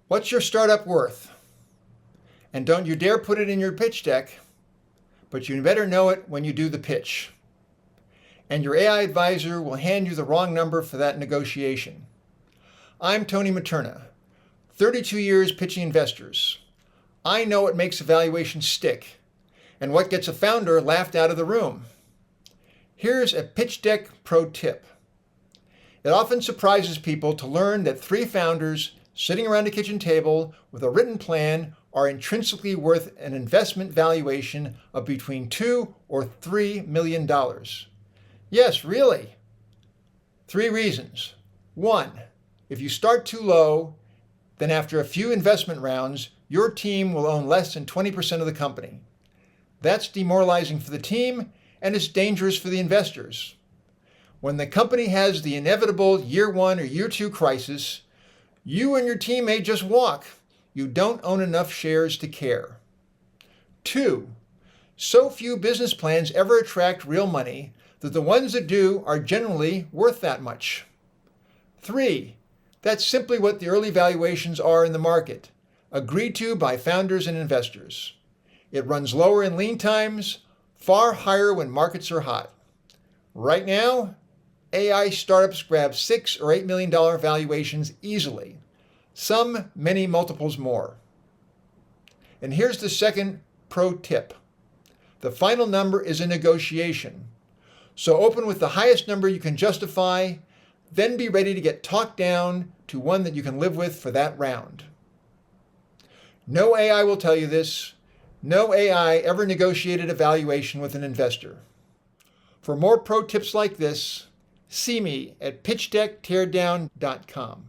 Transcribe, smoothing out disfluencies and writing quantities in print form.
What's your startup worth? And don't you dare put it in your pitch deck, but you better know it when you do the pitch. And your AI advisor will hand you the wrong number for that negotiation. I'm Tony Materna, 32 years pitching investors. I know what makes a valuation stick and what gets a founder laughed out of the room. Here's a pitch deck pro tip. It often surprises people to learn that 3 founders sitting around a kitchen table with a written plan are intrinsically worth an investment valuation of between $2 or $3 million. Yes, really. 3 reasons. 1, if you start too low, then after a few investment rounds, your team will own less than 20% of the company. That's demoralizing for the team, and it's dangerous for the investors. When the company has the inevitable year 1 or year 2 crisis, you and your team may just walk. You don't own enough shares to care. 2, so few business plans ever attract real money that the ones that do are generally worth that much. 3, that's simply what the early valuations are in the market, agreed to by founders and investors. It runs lower in lean times, far higher when markets are hot. Right now, AI startups grab $6 or $8 million valuations easily, some many multiples more. And here's the second pro tip. The final number is a negotiation. So open with the highest number you can justify, then be ready to get talked down to one that you can live with for that round. No AI will tell you this. No AI ever negotiated a valuation with an investor. For more pro tips like this, see me at pitchdeckteardown.com.